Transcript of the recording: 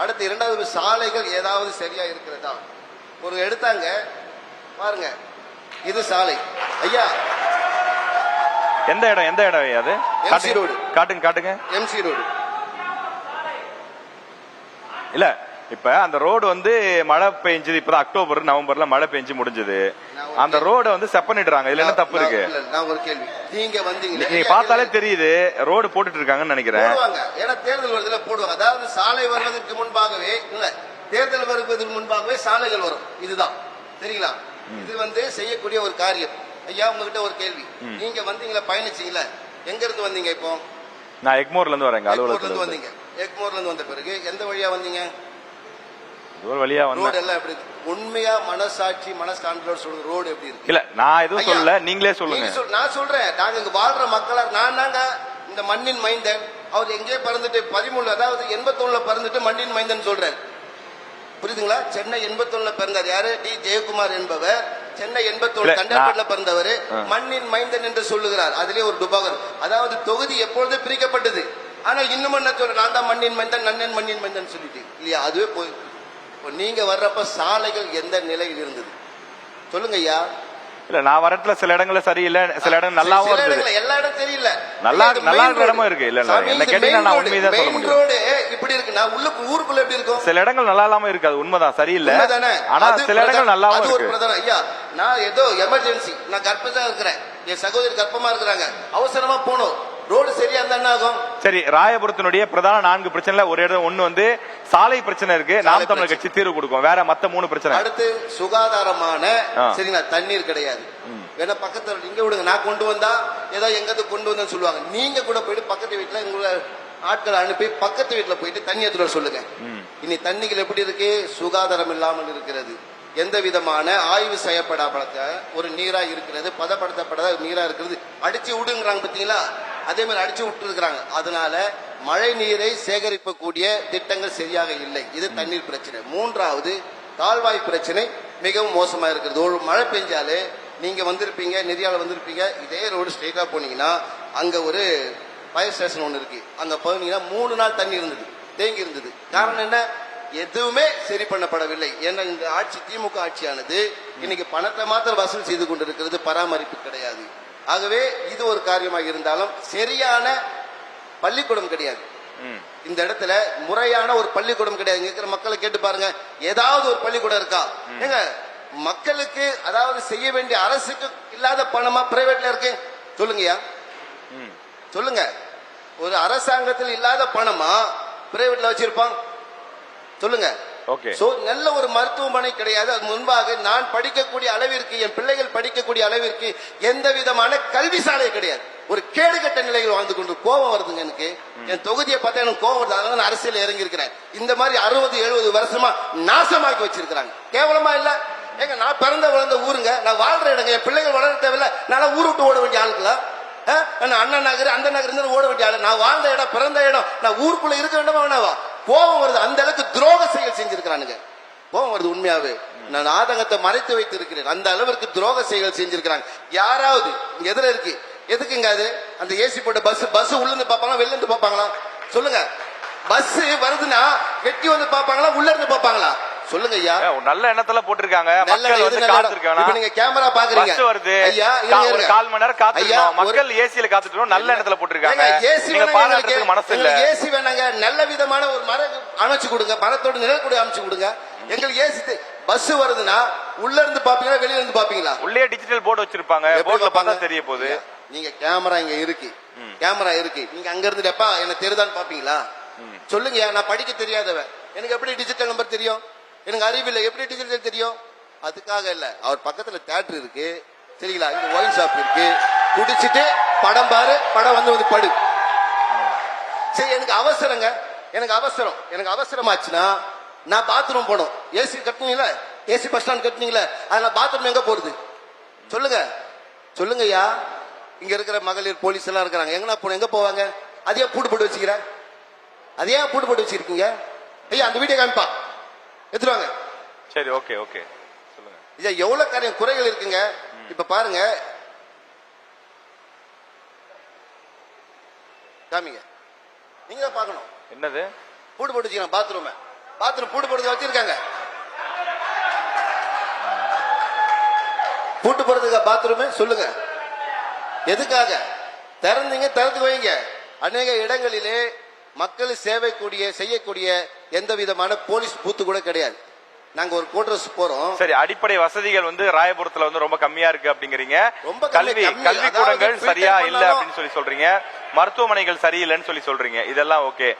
அடுத்து இரண்டாவது சாலைகள் ஏதாவது சரியா இருக்கிறதா ஒரு எடுத்தாங்க பாருங்க. இது சாலை ஐயா. எந்த இடம் அது? MC road. காட்டுங்க. எம்சி ரோடு இல்ல. இப்ப அந்த ரோடு வந்து மழை பெஞ்சது. இப்பதான் அக்டோபர் நவம்பர்ல மழை பெஞ்சு முடிஞ்சது. அந்த ரோட வந்து செப்பனிடுறாங்க. இதுல என்ன தப்பு இருக்கு? நான் ஒரு கேள்வி. நீங்க பார்த்தாலே தெரியுது ரோடு போட்டுட்டு இருக்காங்கன்னு நினைக்கிறேன். ஏன்னா தேர்தல் வருதுல போடுவாங்க. அதாவது சாலை வருவதற்கு முன்பாகவே இல்ல, தேர்தல் வருவதற்கு முன்பாகவே சாலைகள் வரும். இதுதான் சரிங்களா? இது வந்து செய்யக்கூடிய ஒரு காரியம். ஐயா உங்ககிட்ட ஒரு கேள்வி. நீங்க வந்தீங்களா, பயணிச்சீங்களா? எங்க இருந்து வந்தீங்க? இப்போ நான் எக்மோர்ல இருந்து வரேங்க. அலுவலகத்துல இருந்து வந்தீங்க. எக்மோர்ல இருந்து வந்த பிறகு எந்த வழியா வந்தீங்க? ஒரு வழியா வந்து ரோடு எல்லாம் எப்படி இருக்கு? உண்மையா மனசாட்சி மனசான்றோர் சொல்ற ரோடு எப்படி இருக்கு? இல்ல நான் எதுவும் சொல்லல, நீங்களே சொல்லுங்க. நான் சொல்றேன். நாங்க இங்க வாழ்ற மக்களா நாங்க இந்த மண்ணின் மைந்தன். அவர் எங்கே பறந்துட்டு 13 அதாவது 81ல பறந்துட்டு மண்ணின் மைந்தன் சொல்றாரு. புரியுதுங்களா? சென்னை 81ல பிறந்தார். யாரு? டி ஜெயக்குமார் என்பவர். சென்னை 81 கண்டப்பேட்ல பிறந்தவர். மண்ணின் மைந்தன் என்று சொல்லுகிறார். அதிலே ஒரு டுபாகர். அதாவது தொகுதி எப்பொழுது பிரிக்கப்பட்டது. ஆனால் இன்னும் என்ன சொல்ற, நான் தான் மண்ணின் மைந்தன், நன்னன் மண்ணின் மைந்தன் சொல்லிட்டு இல்லையா? அதுவே போய் நீங்க வர்றப்ப சாலைகள் எந்த நிலையில் இருந்தது சொல்லுங்க ஐயா. இல்ல நான் வரத்துல சில இடங்கள்ல சரியில்லை, சில இடம் நல்லாவும் இருக்கு. எல்லா இடம் தெரியல. நல்லா இருக்கிற இடமும் இருக்கு. இல்ல என்ன கேட்டீங்கன்னா நான் உண்மைதான் சொல்ல முடியும். ரோடு இப்படி இருக்கு. நான் ஊருக்குள்ள எப்படி இருக்கும்? சில இடங்கள் நல்லா இல்லாம இருக்கு. அது உண்மைதான், சரியில்லை. ஆனா சில இடங்கள் நல்லாவும் இருக்கு. ஐயா நான் ஏதோ எமர்ஜென்சி, நான் கர்ப்பமா இருக்கிறேன், என் சகோதரி கர்ப்பமா இருக்கிறாங்க, அவசரமா போனோம். ரோடு சரியா இருந்தா என்ன ஆகும்? சரி, ராயபுரத்தினுடைய பிரதான 4 பிரச்சனைல ஒரு இடம் ஒண்ணு வந்து சாலை பிரச்சனை இருக்கு. நாம் தமிழர் கட்சி தீர்வு கொடுக்கும். வேற மத்த 3 பிரச்சனை. அடுத்து சுகாதாரமான சரிங்களா, தண்ணீர் கிடையாது. வேணா பக்கத்துல இங்க விடுங்க, நான் கொண்டு வந்தா ஏதோ எங்கது கொண்டு வந்தேன்னு சொல்லுவாங்க. நீங்க கூட போயிட்டு பக்கத்து வீட்டுல உங்களை ஆட்களை அனுப்பி பக்கத்து வீட்டுல போயிட்டு தண்ணி எடுத்துட்டு சொல்லுங்க. இனி தண்ணிகள் எப்படி இருக்கு? சுகாதாரம் இல்லாமல் இருக்கிறது. எந்த விதமான ஆய்வு செய்யப்படாத ஒரு நீரா இருக்கிறது, பதப்படுத்தப்படாத நீரா இருக்கிறது. அடிச்சு விடுங்கிறாங்க பாத்தீங்களா? அதே மாதிரி அடிச்சு விட்டு இருக்கிறாங்க. அதனால மழை நீரை சேகரிக்கக்கூடிய திட்டங்கள் சரியாக இல்லை. இது தண்ணீர் பிரச்சனை. 3வது கால்வாய் பிரச்சனை மிகவும் மோசமா இருக்கிறது. ஒரு மழை பெஞ்சாலே நீங்க வந்திருப்பீங்க, நெறியால வந்திருப்பீங்க, இதே ரோடு ஸ்ட்ரெயிட்டா போனீங்கன்னா அங்க ஒரு ஃபயர் ஸ்டேஷன் ஒண்ணு இருக்கு. அங்க போனீங்கன்னா 3 நாள் தண்ணி இருந்தது, தேங்கி இருந்தது. காரணம் என்ன? எதுவுமே சரி பண்ணப்படவில்லை. ஏன்னா இந்த ஆட்சி, திமுக ஆட்சியானது இன்னைக்கு பணத்தை மாத்திரம் வசூல் செய்து கொண்டிருக்கிறது, பராமரிப்பு கிடையாது. ஆகவே இது ஒரு காரியமாக இருந்தாலும் சரியான பள்ளிக்கூடம் கிடையாது. இந்த இடத்துல முறையான ஒரு பள்ளிக்கூடம் கிடையாது. இங்க இருக்கிற மக்களை கேட்டு பாருங்க, ஏதாவது ஒரு பள்ளிக்கூடம் இருக்கா? ஏங்க மக்களுக்கு அதாவது செய்ய வேண்டிய அரசுக்கு இல்லாத பணமா பிரைவேட்ல இருக்கு? சொல்லுங்கய்யா, சொல்லுங்க. ஒரு அரசாங்கத்தில் இல்லாத பணமா பிரைவேட்ல வச்சிருப்பான்? சொல்லுங்க. நல்ல ஒரு மருத்துவமனை கிடையாது. அது முன்பாக நான் படிக்கக்கூடிய அளவிற்கு, என் பிள்ளைகள் படிக்கக்கூடிய அளவிற்கு எந்த விதமான கல்வி சாலை கிடையாது. ஒரு கேடுகட்ட நிலையில் வாழ்ந்து கொண்டு கோபம் வருதுங்க எனக்கு. என் தொகுதியை பார்த்தா எனக்கு கோபம் வருது. அதனால நான் அரசியல் இறங்கி இருக்கிறேன். இந்த மாதிரி 60-70 வருஷமா நாசமாக்கி வச்சிருக்கிறாங்க. கேவலமா இல்ல? ஏங்க நான் பிறந்த வளர்ந்த ஊருங்க, நான் வாழ்ற இடங்க, என் பிள்ளைகள் வளர தேவையில்ல. நான் ஊரு விட்டு ஓட வேண்டிய ஆளுங்களா? அண்ணா நகர் அந்த நகர் ஓட வேண்டிய ஆளு. நான் வாழ்ந்த இடம், பிறந்த இடம், நான் ஊருக்குள்ள இருக்க வேண்டாமா வேணாவா? கோபம் வருது. அந்த அளவுக்கு துரோக செயல் செஞ்சிருக்கிறானுங்க. கோபம் வருது உண்மையாவே. நான் ஆதங்கத்தை மறைத்து வைத்து இருக்கிறேன். அந்த அளவிற்கு துரோக செயல் செஞ்சிருக்கிறாங்க. யாராவது எதிர இருக்கு எதுக்குங்க அது? அந்த ஏசி போட்ட பஸ் உள்ள இருந்து பாப்பாங்களா, வெளில இருந்து பாப்பாங்களா? சொல்லுங்க. பஸ் வருதுன்னா வெட்டி வந்து பாப்பாங்களா, உள்ள இருந்து பாப்பாங்களா? சொல்லுங்க ஐயா. நல்ல எண்ணத்துல போட்டிருக்காங்க. மக்கள் வந்து காத்துருக்காங்க. இப்ப நீங்க கேமரா பாக்குறீங்க. பஸ் வருது ஐயா, ஒரு 1/4 மணி நேரம் காத்துறோம். மக்கள் ஏசில காத்துறோம். நல்ல எண்ணத்துல போட்டிருக்காங்க. நீங்க பாராட்டுறதுக்கு மனசு இல்ல. ஏசி வேணாங்க, நல்ல விதமான ஒரு மரம் அமைச்சு கொடுங்க, மரத்தோட நிழல் கூட அமைச்சு கொடுங்க. எங்களுக்கு ஏசி பஸ் வருதுன்னா உள்ள இருந்து பாப்பீங்களா, வெளியில இருந்து பாப்பீங்களா? உள்ளே டிஜிட்டல் போர்டு வச்சிருப்பாங்க. போர்டுல பார்த்தா தெரிய போகுது. நீங்க கேமரா இங்க இருக்கு, கேமரா இருக்கு. நீங்க அங்க இருந்து எப்பா எனக்கு தெரியுதான்னு பாப்பீங்களா? சொல்லுங்க. நான் படிக்க தெரியாதவன், எனக்கு எப்படி டிஜிட்டல் நம்பர் தெரியும்? எனக்கு அறிவில்லை, எப்படி டிஜிட்டல் தெரியும்? அதுக்காக இல்ல. அவர் பக்கத்துல தியேட்டர் இருக்கு சரிங்களா, இங்க ஒயின் ஷாப் இருக்கு. குடிச்சிட்டு படம் பாரு, படம் வந்து படு. சரி, எனக்கு அவசரங்க, எனக்கு அவசரம். எனக்கு அவசரமாச்சுன்னா நான் பாத்ரூம் போனோம். ஏசி கட்டுனீங்களா, ஏசி பஸ் ஸ்டாண்ட் கட்டுனீங்களா, அதனால பாத்ரூம் எங்க போடுது? சொல்லுங்க, சொல்லுங்க ஐயா. இங்க இருக்கிற மகளிர் போலீஸ் எல்லாம் இருக்கிறாங்க. எங்கன்னா போன எங்க போவாங்க? அதையே பூட்டு போட்டு வச்சுக்கிற, அதையே பூட்டு போட்டு வச்சிருக்கீங்க ஐயா. அந்த வீடியோ காமிப்பா, எடுத்துருவாங்க. சரி, ஓகே ஓகே, சொல்லுங்க ஐயா. எவ்வளவு காரியம் குறைகள் இருக்குங்க. இப்ப பாருங்க, காமிங்க. நீங்க தான் பாக்கணும். என்னது? பூட்டு போட்டு வச்சுக்கிறேன் பாத்ரூம். பாத்ரூம் பூட்டு போடுறதுக்கு வச்சிருக்காங்க. பூட்டு போடுறதுக்கு பாத்ரூம் சொல்லுங்க, எதுக்காக திறந்தீங்க? திறந்து வைங்க. அநேக இடங்களிலே மக்கள் சேவை செய்யக்கூடிய எந்த விதமான போலீஸ் பூத்து கூட கிடையாது. நாங்க ஒரு கோட்ரஸ் போறோம். சரி, அடிப்படை வசதிகள் வந்து ராயபுரத்துல வந்து ரொம்ப கம்மியா இருக்கு அப்படிங்கறீங்க. ரொம்ப கல்விக்கூடங்கள் சரியா இல்ல அப்படின்னு சொல்றீங்க. மருத்துவமனைகள் சரியில்லைன்னு சொல்றீங்க. இதெல்லாம் ஓகே.